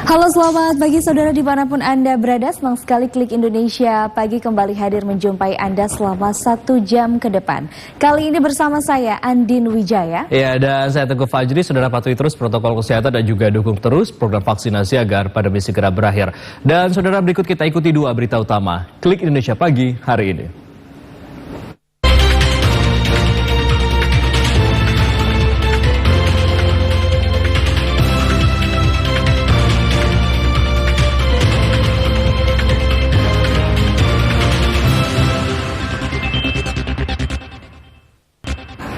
Halo, selamat pagi saudara dimanapun Anda berada. Senang sekali Klik Indonesia Pagi kembali hadir menjumpai Anda selama 1 jam ke depan. Kali ini bersama saya Andin Wijaya. Ya, dan saya Teguh Fajri. Saudara patuhi terus protokol kesehatan dan juga dukung terus program vaksinasi agar pandemi segera berakhir. Dan saudara, berikut kita ikuti 2 berita utama Klik Indonesia Pagi hari ini.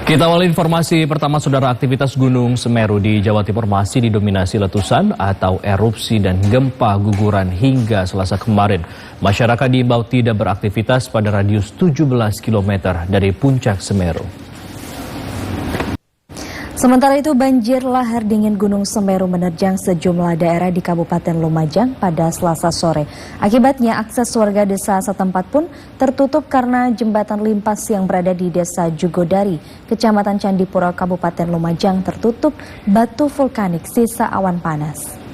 Kita awali informasi pertama, saudara. Aktivitas Gunung Semeru di Jawa Timur masih didominasi letusan atau erupsi dan gempa guguran hingga Selasa kemarin. Masyarakat diimbau tidak beraktivitas pada radius 17 km dari puncak Semeru. Sementara itu, banjir lahar dingin Gunung Semeru menerjang sejumlah daerah di Kabupaten Lumajang pada Selasa sore. Akibatnya, akses warga desa setempat pun tertutup karena jembatan limpas yang berada di Desa Jugodari, Kecamatan Candipuro, Kabupaten Lumajang tertutup batu vulkanik sisa awan panas.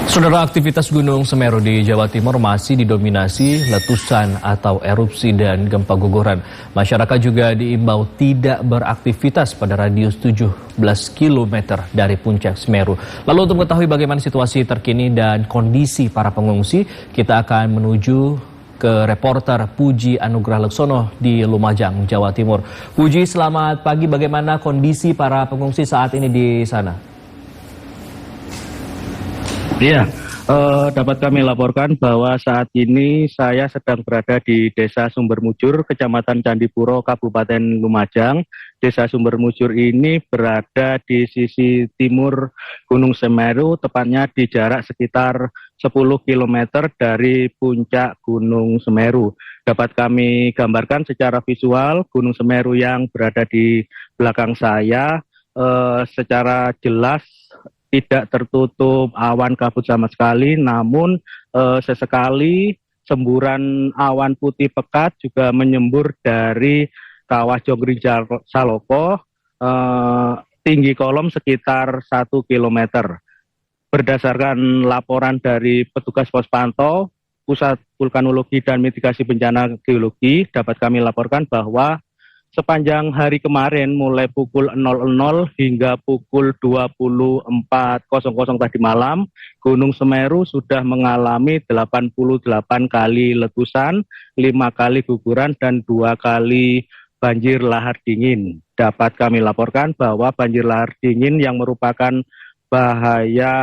Saudara, aktivitas Gunung Semeru di Jawa Timur masih didominasi letusan atau erupsi dan gempa guguran. Masyarakat juga diimbau tidak beraktivitas pada radius 17 km dari puncak Semeru. Lalu untuk mengetahui bagaimana situasi terkini dan kondisi para pengungsi, kita akan menuju ke reporter Puji Anugrah Leksono di Lumajang, Jawa Timur. Puji, selamat pagi. Bagaimana kondisi para pengungsi saat ini di sana? Iya, dapat kami laporkan bahwa saat ini saya sedang berada di Desa Sumbermujur, Kecamatan Candipuro, Kabupaten Lumajang. Desa Sumbermujur ini berada di sisi timur Gunung Semeru, tepatnya di jarak sekitar 10 km dari puncak Gunung Semeru. Dapat kami gambarkan secara visual Gunung Semeru yang berada di belakang saya secara jelas tidak tertutup awan kabut sama sekali, namun sesekali semburan awan putih pekat juga menyembur dari Kawah Jonggrang Saloko, tinggi kolom sekitar 1 km. Berdasarkan laporan dari petugas pos pantau Pusat Vulkanologi dan Mitigasi Bencana Geologi, dapat kami laporkan bahwa sepanjang hari kemarin mulai pukul 00 hingga pukul 24.00 tadi malam, Gunung Semeru sudah mengalami 88 kali letusan, 5 kali guguran, dan 2 kali banjir lahar dingin. Dapat kami laporkan bahwa banjir lahar dingin yang merupakan bahaya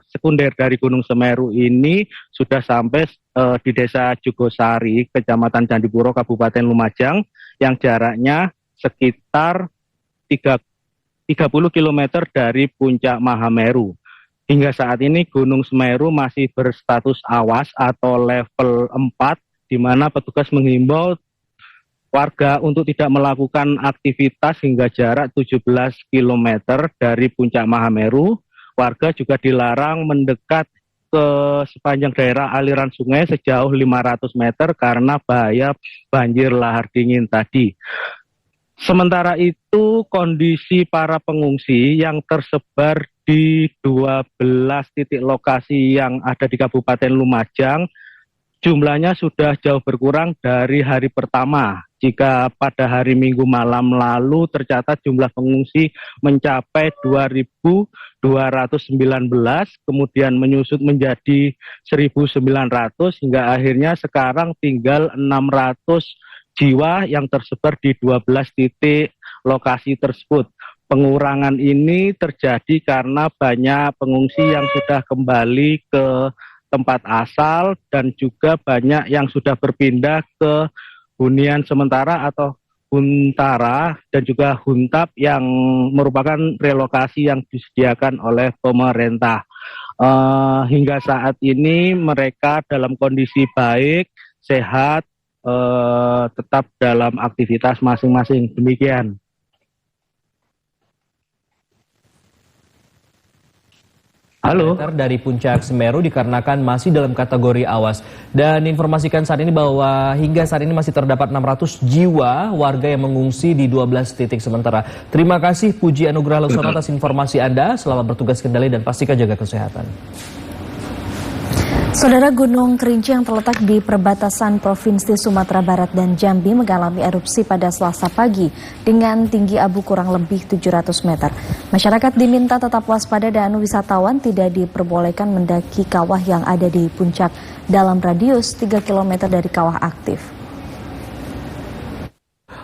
sekunder dari Gunung Semeru ini sudah sampai di Desa Jugosari, Kecamatan Candipuro, Kabupaten Lumajang, yang jaraknya sekitar 30 km dari puncak Mahameru. Hingga saat ini Gunung Semeru masih berstatus awas atau level 4, di mana petugas menghimbau warga untuk tidak melakukan aktivitas hingga jarak 17 km dari puncak Mahameru. Warga juga dilarang mendekat ke sepanjang daerah aliran sungai sejauh 500 meter karena bahaya banjir lahar dingin tadi. Sementara itu, kondisi para pengungsi yang tersebar di 12 titik lokasi yang ada di Kabupaten Lumajang, jumlahnya sudah jauh berkurang dari hari pertama. Jika pada hari Minggu malam lalu tercatat jumlah pengungsi mencapai 2.219, kemudian menyusut menjadi 1.900, hingga akhirnya sekarang tinggal 600 jiwa yang tersebar di 12 titik lokasi tersebut. Pengurangan ini terjadi karena banyak pengungsi yang sudah kembali ke tempat asal dan juga banyak yang sudah berpindah ke hunian sementara atau huntara dan juga huntap yang merupakan relokasi yang disediakan oleh pemerintah. Hingga saat ini mereka dalam kondisi baik, sehat, tetap dalam aktivitas masing-masing. Demikian. Halo. dari puncak Semeru dikarenakan masih dalam kategori awas. Dan informasikan saat ini bahwa hingga saat ini masih terdapat 600 jiwa warga yang mengungsi di 12 titik sementara. Terima kasih Puji Anugrah Laksono atas informasi Anda. Selamat bertugas kembali dan pastikan jaga kesehatan. Saudara, Gunung Kerinci yang terletak di perbatasan Provinsi Sumatera Barat dan Jambi mengalami erupsi pada Selasa pagi dengan tinggi abu kurang lebih 700 meter. Masyarakat diminta tetap waspada dan wisatawan tidak diperbolehkan mendaki kawah yang ada di puncak dalam radius 3 km dari kawah aktif.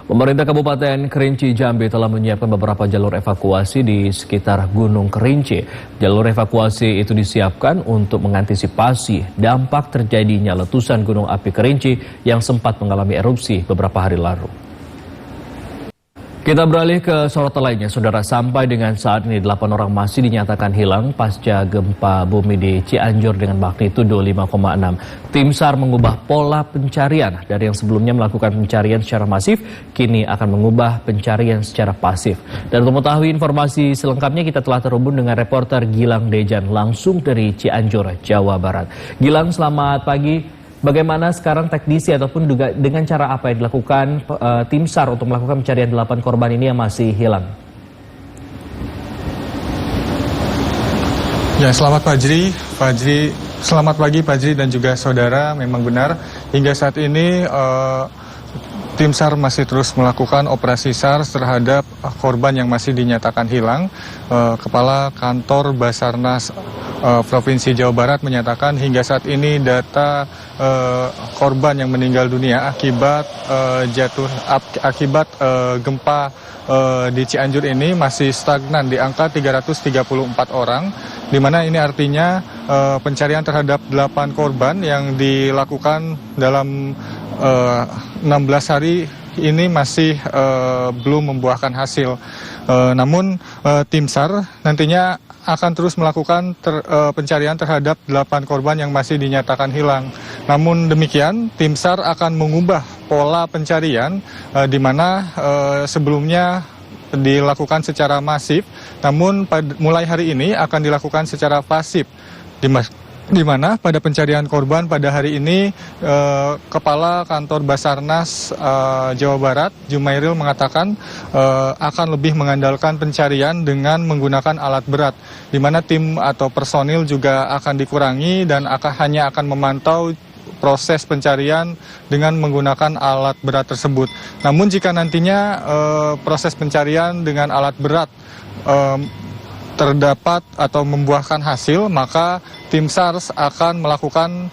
Pemerintah Kabupaten Kerinci Jambi telah menyiapkan beberapa jalur evakuasi di sekitar Gunung Kerinci. Jalur evakuasi itu disiapkan untuk mengantisipasi dampak terjadinya letusan gunung api Kerinci yang sempat mengalami erupsi beberapa hari lalu. Kita beralih ke sorotan lainnya, saudara. Sampai dengan saat ini 8 orang masih dinyatakan hilang pasca gempa bumi di Cianjur dengan magnitudo 5,6. Tim SAR mengubah pola pencarian dari yang sebelumnya melakukan pencarian secara masif, kini akan mengubah pencarian secara pasif. Dan untuk mengetahui informasi selengkapnya kita telah terhubung dengan reporter Gilang Dejan langsung dari Cianjur, Jawa Barat. Gilang, selamat pagi. Bagaimana sekarang teknisi ataupun juga dengan cara apa yang dilakukan tim SAR untuk melakukan pencarian 8 korban ini yang masih hilang? Ya, selamat selamat pagi Fajri dan juga saudara. Memang benar, hingga saat ini tim SAR masih terus melakukan operasi SAR terhadap korban yang masih dinyatakan hilang. Kepala Kantor Basarnas Provinsi Jawa Barat menyatakan hingga saat ini data korban yang meninggal dunia akibat gempa di Cianjur ini masih stagnan di angka 334 orang, di mana ini artinya pencarian terhadap 8 korban yang dilakukan dalam 16 hari ini masih belum membuahkan hasil. Namun tim SAR nantinya akan terus melakukan pencarian terhadap 8 korban yang masih dinyatakan hilang. Namun demikian, tim SAR akan mengubah pola pencarian di mana sebelumnya dilakukan secara masif, namun mulai hari ini akan dilakukan secara pasif. Di mana pada pencarian korban pada hari ini Kepala Kantor Basarnas Jawa Barat Jumairil mengatakan akan lebih mengandalkan pencarian dengan menggunakan alat berat, di mana tim atau personil juga akan dikurangi dan hanya akan memantau proses pencarian dengan menggunakan alat berat tersebut. Namun jika nantinya proses pencarian dengan alat berat terdapat atau membuahkan hasil, maka tim SAR akan melakukan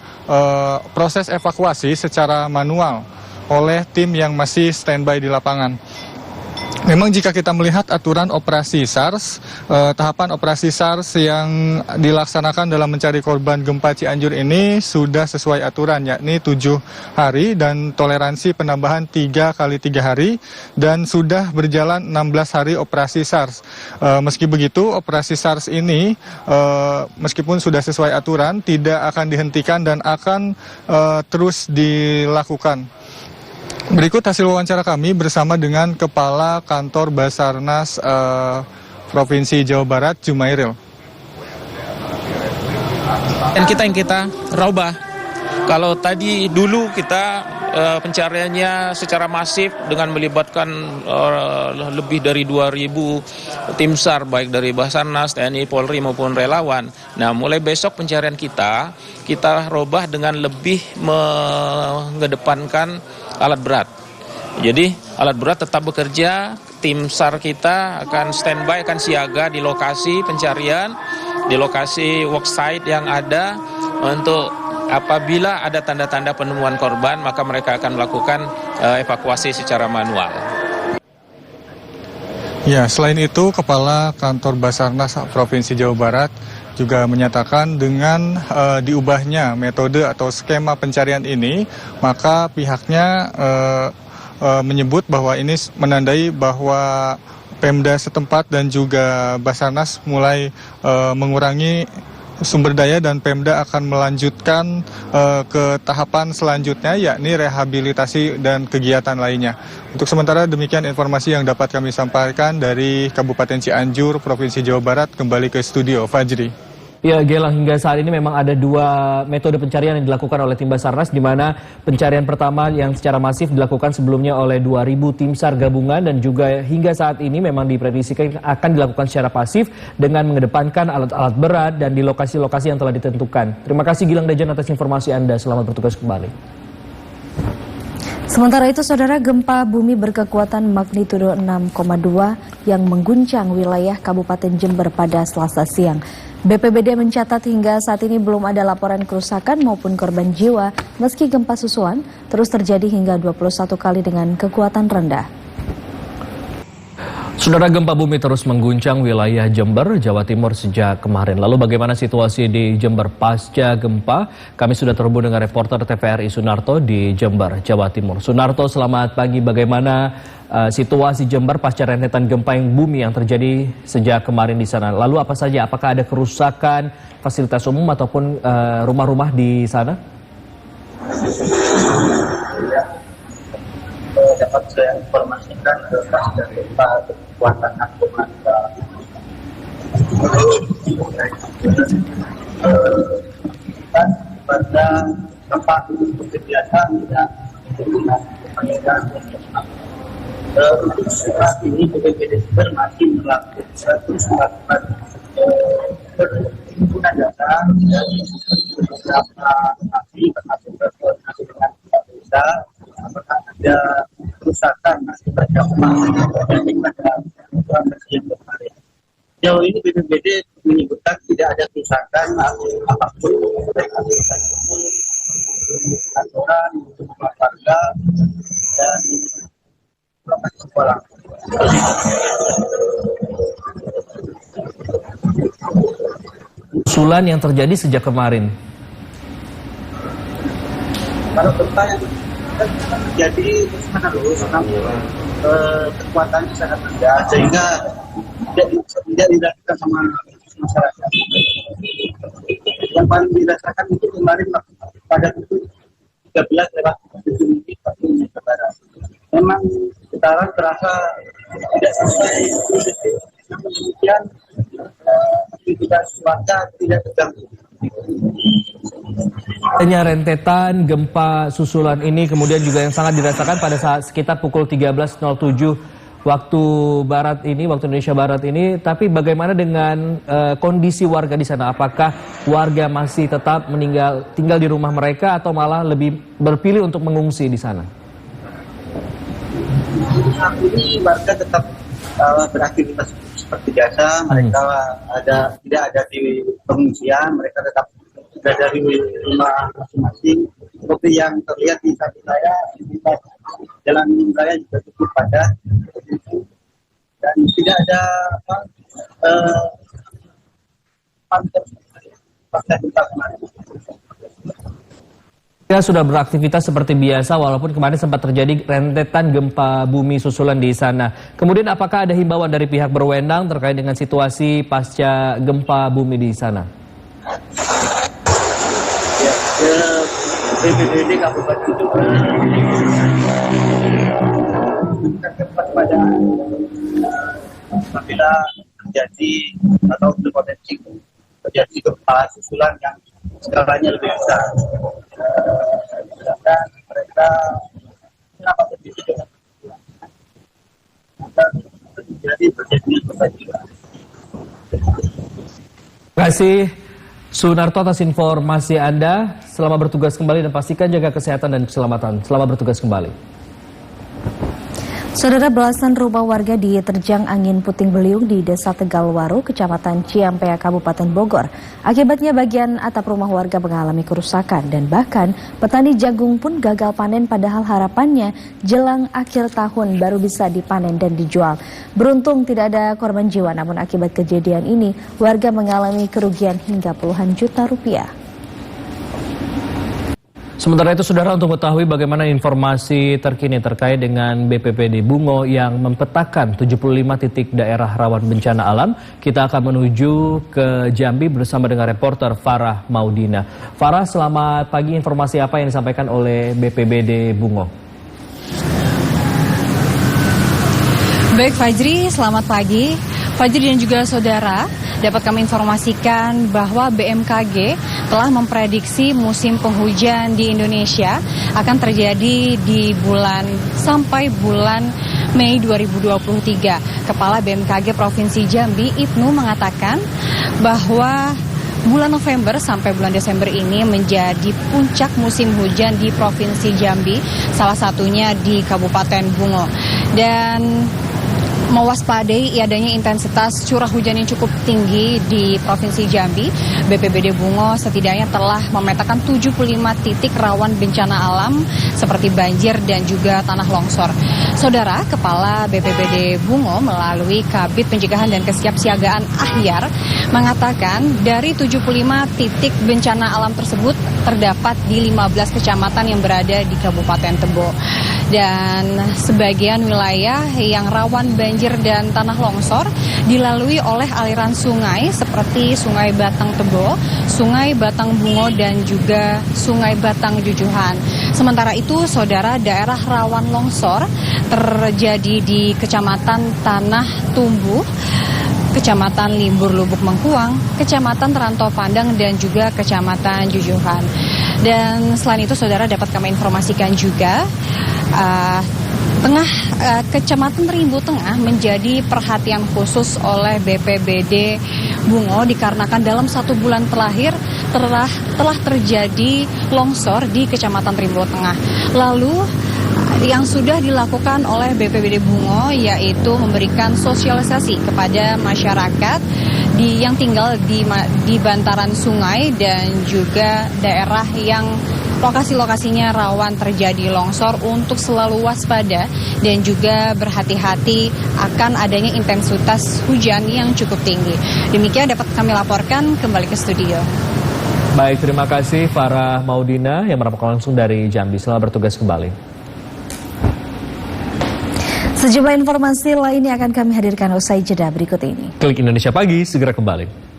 proses evakuasi secara manual oleh tim yang masih standby di lapangan. Memang jika kita melihat aturan operasi SARS, tahapan operasi SARS yang dilaksanakan dalam mencari korban gempa Cianjur ini sudah sesuai aturan, yakni 7 hari dan toleransi penambahan 3 kali 3 hari, dan sudah berjalan 16 hari operasi SARS. Meski begitu, operasi SARS ini meskipun sudah sesuai aturan tidak akan dihentikan dan akan terus dilakukan. Berikut hasil wawancara kami bersama dengan Kepala Kantor Basarnas Provinsi Jawa Barat, Jumairil. Dan yang kita rubah. Kalau tadi dulu kita pencariannya secara masif dengan melibatkan lebih dari 2.000 tim SAR, baik dari Basarnas, TNI, Polri maupun relawan. Nah, mulai besok pencarian kita rubah dengan lebih mengedepankan alat berat. Jadi alat berat tetap bekerja, tim SAR kita akan standby, akan siaga di lokasi pencarian, di lokasi worksite yang ada untuk apabila ada tanda-tanda penemuan korban, maka mereka akan melakukan evakuasi secara manual. Ya, selain itu Kepala Kantor Basarnas Provinsi Jawa Barat juga menyatakan dengan diubahnya metode atau skema pencarian ini, maka pihaknya menyebut bahwa ini menandai bahwa Pemda setempat dan juga Basarnas mulai mengurangi sumber daya dan Pemda akan melanjutkan ke tahapan selanjutnya, yakni rehabilitasi dan kegiatan lainnya. Untuk sementara demikian informasi yang dapat kami sampaikan dari Kabupaten Cianjur, Provinsi Jawa Barat. Kembali ke studio, Fajri. Ya, Gelang, hingga saat ini memang ada dua metode pencarian yang dilakukan oleh tim Basarnas, di mana pencarian pertama yang secara masif dilakukan sebelumnya oleh 2.000 tim SAR gabungan, dan juga hingga saat ini memang diprediksikan akan dilakukan secara pasif dengan mengedepankan alat-alat berat dan di lokasi-lokasi yang telah ditentukan. Terima kasih Gilang Dajan atas informasi Anda. Selamat bertugas kembali. Sementara itu, saudara, gempa bumi berkekuatan magnitudo 6,2 yang mengguncang wilayah Kabupaten Jember pada Selasa siang. BPBD mencatat hingga saat ini belum ada laporan kerusakan maupun korban jiwa, meski gempa susulan terus terjadi hingga 21 kali dengan kekuatan rendah. Saudara, gempa bumi terus mengguncang wilayah Jember, Jawa Timur sejak kemarin. Lalu bagaimana situasi di Jember pasca gempa? Kami sudah terhubung dengan reporter TVRI Sunarto di Jember, Jawa Timur. Sunarto, selamat pagi. Bagaimana situasi Jember pasca rentetan gempa bumi yang terjadi sejak kemarin di sana? Lalu apa saja? Apakah ada kerusakan fasilitas umum ataupun rumah-rumah di sana? Dapat saya informasikan pasca gempa kekuatan 6,2 pada tempat seperti biasa tidak menggunakan untuk saat ini BPBD Jember masih melakukan penghimpunan data dari beberapa napi termasuk berkoordinasi dengan desa. Apakah ada kerusakan akibat gempa pada siang kemarin? Sejauh ini BPBD menyebutkan tidak ada kerusakan apapun baik aktivitas kantoran, rumah warga dan lokasi sekolah. Susulan yang terjadi sejak kemarin. Kalau gempa yang terjadi terus-menerus, kekuatannya sangat rendah sehingga tidak dirasakan sama masyarakat. Yang paling dirasakan itu kemarin pada pukul 13:07 waktu Indonesia Barat. Memang getaran terasa tidak sampai 10 detik. Kemudian aktivitas warga tidak terganggu. Adanya rentetan gempa susulan ini kemudian juga yang sangat dirasakan pada saat sekitar pukul 13.07 waktu barat ini, waktu Indonesia Barat ini. Tapi bagaimana dengan kondisi warga di sana? Apakah warga masih tetap tinggal di rumah mereka atau malah lebih berpilih untuk mengungsi di sana? Saat ini warga tetap beraktivitas seperti biasa. Mereka tidak ada di pengungsian, mereka tetap berada di rumah masing-masing. Seperti yang terlihat di samping saya, jalan raya juga cukup padat dan tidak ada pasca gempa kemarin. Kita sudah beraktivitas seperti biasa walaupun kemarin sempat terjadi rentetan gempa bumi susulan di sana. Kemudian apakah ada himbauan dari pihak berwenang terkait dengan situasi pasca gempa bumi di sana? BPBD Kabupaten Jember pada apabila terjadi atau berpotensi terjadi gempa susulan yang skalanya lebih besar. Dan mereka kenapa begitu juga terjadi kebanjiran. Terima kasih Sunarto atas informasi Anda. Selamat bertugas kembali dan pastikan jaga kesehatan dan keselamatan. Selamat bertugas kembali. Saudara, belasan rumah warga diterjang angin puting beliung di Desa Tegalwaru, Kecamatan Ciampea, Kabupaten Bogor. Akibatnya bagian atap rumah warga mengalami kerusakan dan bahkan petani jagung pun gagal panen padahal harapannya jelang akhir tahun baru bisa dipanen dan dijual. Beruntung tidak ada korban jiwa, namun akibat kejadian ini warga mengalami kerugian hingga puluhan juta rupiah. Sementara itu, saudara, untuk mengetahui bagaimana informasi terkini terkait dengan BPBD Bungo yang mempetakan 75 titik daerah rawan bencana alam, kita akan menuju ke Jambi bersama dengan reporter Farah Maudina. Farah, selamat pagi. Informasi apa yang disampaikan oleh BPBD Bungo? Baik Fajri, selamat pagi. Fajri dan juga saudara, dapat kami informasikan bahwa BMKG telah memprediksi musim penghujan di Indonesia akan terjadi di sampai bulan Mei 2023. Kepala BMKG Provinsi Jambi, Ibnu, mengatakan bahwa bulan November sampai bulan Desember ini menjadi puncak musim hujan di Provinsi Jambi, salah satunya di Kabupaten Bungo. Dan mewaspadai adanya intensitas curah hujan yang cukup tinggi di Provinsi Jambi, BPBD Bungo setidaknya telah memetakan 75 titik rawan bencana alam seperti banjir dan juga tanah longsor. Saudara, Kepala BPBD Bungo melalui Kabid Pencegahan dan Kesiapsiagaan Ahyar mengatakan dari 75 titik bencana alam tersebut terdapat di 15 kecamatan yang berada di Kabupaten Tebo. Dan sebagian wilayah yang rawan banjir dan tanah longsor dilalui oleh aliran sungai seperti Sungai Batang Tebo, Sungai Batang Bungo, dan juga Sungai Batang Jujuhan. Sementara itu, saudara, daerah rawan longsor terjadi di Kecamatan Tanah Tumbuh, Kecamatan Limbur Lubuk Mengkuang, Kecamatan Terantau Pandang, dan juga Kecamatan Jujuhan. Dan selain itu, saudara, dapat kami informasikan juga Kecamatan Rimbo Tengah menjadi perhatian khusus oleh BPBD Bungo dikarenakan dalam 1 bulan terakhir telah terjadi longsor di Kecamatan Rimbo Tengah. Lalu yang sudah dilakukan oleh BPBD Bungo yaitu memberikan sosialisasi kepada masyarakat yang tinggal di bantaran sungai dan juga daerah yang lokasi-lokasinya rawan terjadi longsor untuk selalu waspada dan juga berhati-hati akan adanya intensitas hujan yang cukup tinggi. Demikian dapat kami laporkan, kembali ke studio. Baik, terima kasih Farah Maudina yang melaporkan langsung dari Jambi. Selamat bertugas kembali. Sejumlah informasi lainnya akan kami hadirkan usai jeda berikut ini. Klik Indonesia Pagi, segera kembali.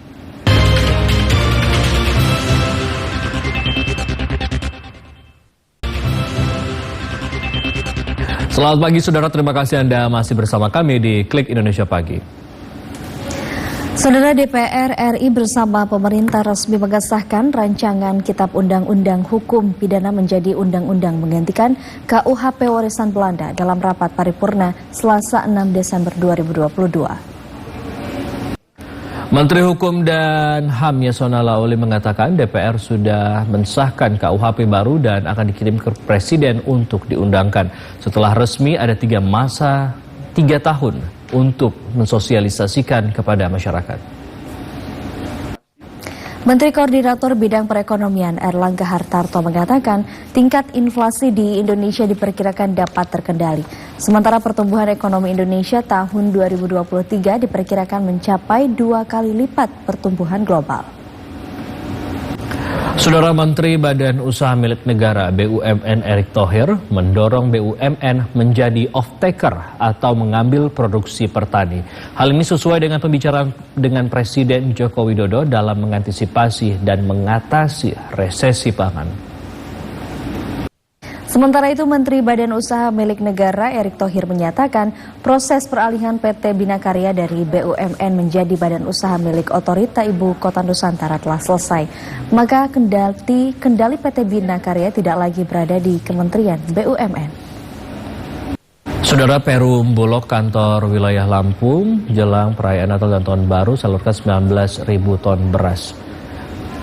Selamat pagi saudara, terima kasih Anda masih bersama kami di Klik Indonesia Pagi. Saudara, DPR RI bersama pemerintah resmi mengesahkan rancangan Kitab Undang-Undang Hukum Pidana menjadi undang-undang menggantikan KUHP warisan Belanda dalam rapat paripurna Selasa 6 Desember 2022. Menteri Hukum dan HAM Yasona Lawli mengatakan DPR sudah mensahkan KUHP baru dan akan dikirim ke Presiden untuk diundangkan. Setelah resmi ada 3 tahun untuk mensosialisasikan kepada masyarakat. Menteri Koordinator Bidang Perekonomian Erlangga Hartarto mengatakan tingkat inflasi di Indonesia diperkirakan dapat terkendali. Sementara pertumbuhan ekonomi Indonesia tahun 2023 diperkirakan mencapai 2 kali lipat pertumbuhan global. Saudara Menteri Badan Usaha Milik Negara BUMN Erick Thohir mendorong BUMN menjadi off-taker atau mengambil produksi petani. Hal ini sesuai dengan pembicaraan dengan Presiden Joko Widodo dalam mengantisipasi dan mengatasi resesi pangan. Sementara itu, Menteri Badan Usaha Milik Negara Erick Thohir menyatakan proses peralihan PT Binakarya dari BUMN menjadi Badan Usaha Milik Otorita Ibu Kota Nusantara telah selesai. Maka kendali PT Binakarya tidak lagi berada di Kementerian BUMN. Saudara, Perum Bulog kantor wilayah Lampung jelang perayaan Natal dan Tahun Baru salurkan 19.000 ton beras.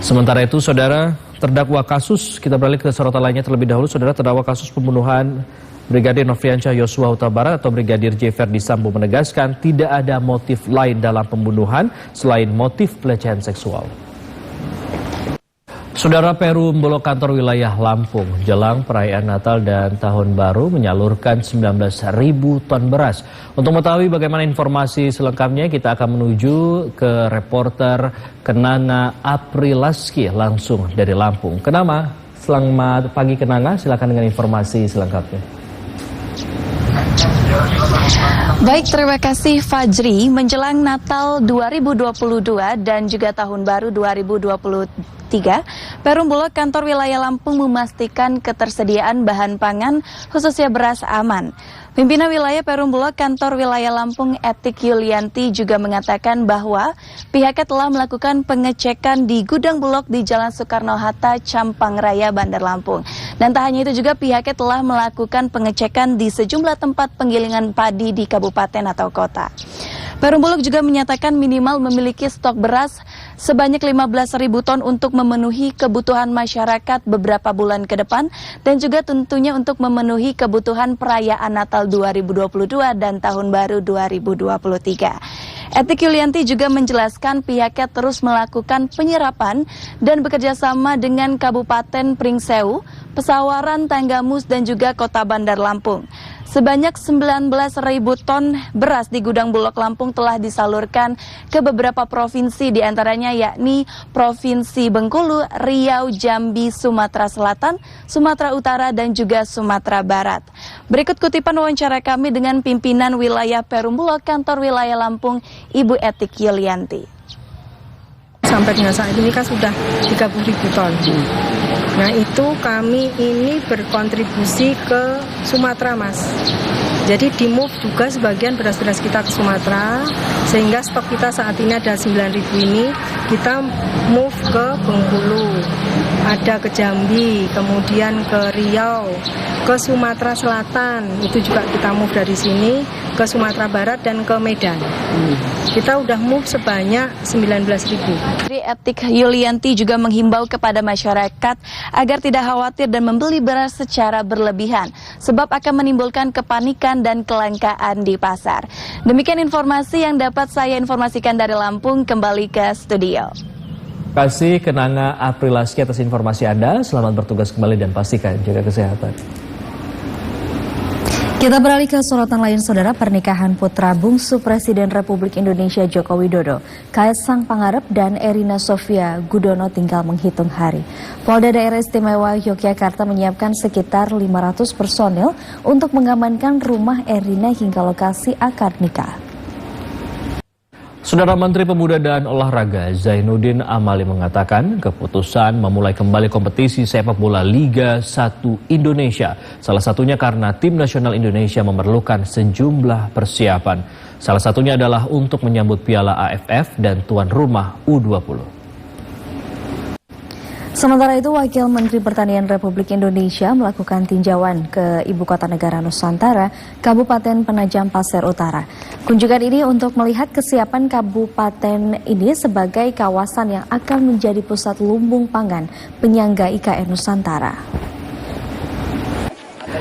Sementara itu, saudara, terdakwa kasus, kita beralih ke sorotan lainnya terlebih dahulu. Saudara, terdakwa kasus pembunuhan Brigadir Nofriansyah Yosua Huta Barat atau Brigadir J. Ferdi Sambo menegaskan tidak ada motif lain dalam pembunuhan selain motif pelecehan seksual. Saudara, Perum Bulog kantor wilayah Lampung jelang perayaan Natal dan Tahun Baru menyalurkan 19.000 ton beras. Untuk mengetahui bagaimana informasi selengkapnya, kita akan menuju ke reporter Kenanga Aprilaski langsung dari Lampung. Kenanga, selamat pagi Kenanga, silakan dengan informasi selengkapnya. Baik, terima kasih Fajri. Menjelang Natal 2022 dan juga Tahun Baru 2023, Perum Bulog kantor wilayah Lampung memastikan ketersediaan bahan pangan khususnya beras aman. Pimpinan wilayah Perum Bulog Kantor Wilayah Lampung Etik Yulianti juga mengatakan bahwa pihaknya telah melakukan pengecekan di gudang Bulog di Jalan Soekarno-Hatta, Campang Raya, Bandar Lampung. Dan tak hanya itu juga pihaknya telah melakukan pengecekan di sejumlah tempat penggilingan padi di kabupaten atau kota. Perum Bulog juga menyatakan minimal memiliki stok beras sebanyak 15.000 ton untuk memenuhi kebutuhan masyarakat beberapa bulan ke depan dan juga tentunya untuk memenuhi kebutuhan perayaan Natal 2022 dan Tahun Baru 2023. Etik Yulianti juga menjelaskan pihaknya terus melakukan penyerapan dan bekerjasama dengan Kabupaten Pringsewu, Pesawaran, Tanggamus, dan juga Kota Bandar Lampung. Sebanyak 19.000 ton beras di gudang Bulog Lampung telah disalurkan ke beberapa provinsi diantaranya yakni Provinsi Bengkulu, Riau, Jambi, Sumatera Selatan, Sumatera Utara, dan juga Sumatera Barat. Berikut kutipan wawancara kami dengan pimpinan wilayah Perum Bulog Kantor Wilayah Lampung, Ibu Etik Yulianti. Sampai dengan saat ini kan sudah 30.000 ton. Nah itu kami ini berkontribusi ke Sumatera, Mas. Jadi di move juga sebagian beras-beras kita ke Sumatera, sehingga stok kita saat ini ada 9.000 ini, kita move ke Bengkulu, ada ke Jambi, kemudian ke Riau, ke Sumatera Selatan, itu juga kita move dari sini, ke Sumatera Barat dan ke Medan. Kita udah move sebanyak 19.000. Etik Yulianti juga menghimbau kepada masyarakat agar tidak khawatir dan membeli beras secara berlebihan, sebab akan menimbulkan kepanikan dan kelangkaan di pasar. Demikian informasi yang dapat saya informasikan dari Lampung, kembali ke studio. Terima kasih Kenanga Aprilaski atas informasi Anda. Selamat bertugas kembali dan pastikan jaga kesehatan. Kita beralih ke sorotan lain, saudara. Pernikahan putra bungsu Presiden Republik Indonesia Joko Widodo, Kaisang Pangarep dan Erina Sofia Gudono tinggal menghitung hari. Polda Daerah Istimewa Yogyakarta menyiapkan sekitar 500 personil untuk mengamankan rumah Erina hingga lokasi akad nikah. Saudara Menteri Pemuda dan Olahraga Zainuddin Amali mengatakan keputusan memulai kembali kompetisi sepak bola Liga 1 Indonesia. Salah satunya karena tim nasional Indonesia memerlukan sejumlah persiapan. Salah satunya adalah untuk menyambut Piala AFF dan tuan rumah U20. Sementara itu, Wakil Menteri Pertanian Republik Indonesia melakukan tinjauan ke Ibu Kota Negara Nusantara, Kabupaten Penajam Pasir Utara. Kunjungan ini untuk melihat kesiapan kabupaten ini sebagai kawasan yang akan menjadi pusat lumbung pangan penyangga IKN Nusantara.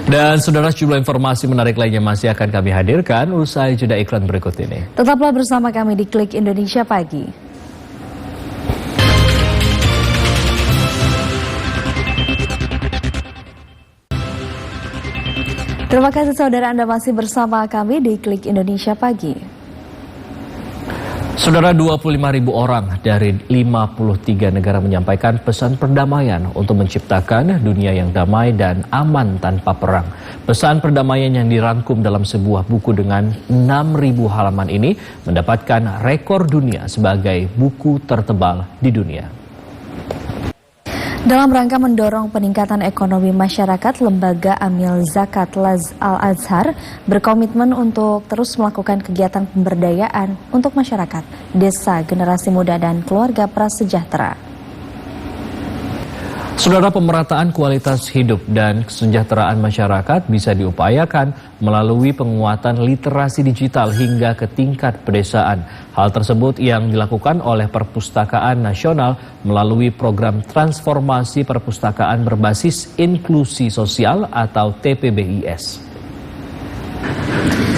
Dan saudara, sejumlah informasi menarik lainnya masih akan kami hadirkan usai jeda iklan berikut ini. Tetaplah bersama kami di Klik Indonesia Pagi. Terima kasih saudara, Anda masih bersama kami di Klik Indonesia Pagi. Saudara, 25.000 orang dari 53 negara menyampaikan pesan perdamaian untuk menciptakan dunia yang damai dan aman tanpa perang. Pesan perdamaian yang dirangkum dalam sebuah buku dengan 6.000 halaman ini mendapatkan rekor dunia sebagai buku tertebal di dunia. Dalam rangka mendorong peningkatan ekonomi masyarakat, Lembaga Amil Zakat Al-Azhar berkomitmen untuk terus melakukan kegiatan pemberdayaan untuk masyarakat, desa, generasi muda, dan keluarga prasejahtera. Saudara, pemerataan kualitas hidup dan kesejahteraan masyarakat bisa diupayakan melalui penguatan literasi digital hingga ke tingkat pedesaan. Hal tersebut yang dilakukan oleh Perpustakaan Nasional melalui program transformasi perpustakaan berbasis inklusi sosial atau TPBIS.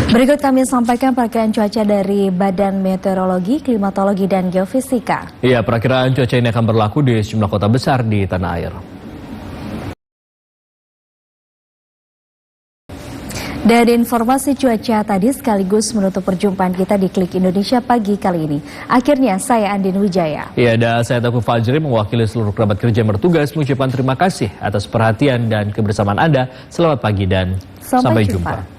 Berikut kami sampaikan perakiraan cuaca dari Badan Meteorologi, Klimatologi, dan Geofisika. Iya, perakiraan cuaca ini akan berlaku di sejumlah kota besar di tanah air. Dari informasi cuaca tadi sekaligus menutup perjumpaan kita di Klik Indonesia Pagi kali ini. Akhirnya saya Andin Wijaya. Iya, dan saya Teguh Fajri mewakili seluruh kerabat kerja yang bertugas mengucapkan terima kasih atas perhatian dan kebersamaan Anda. Selamat pagi dan sampai jumpa.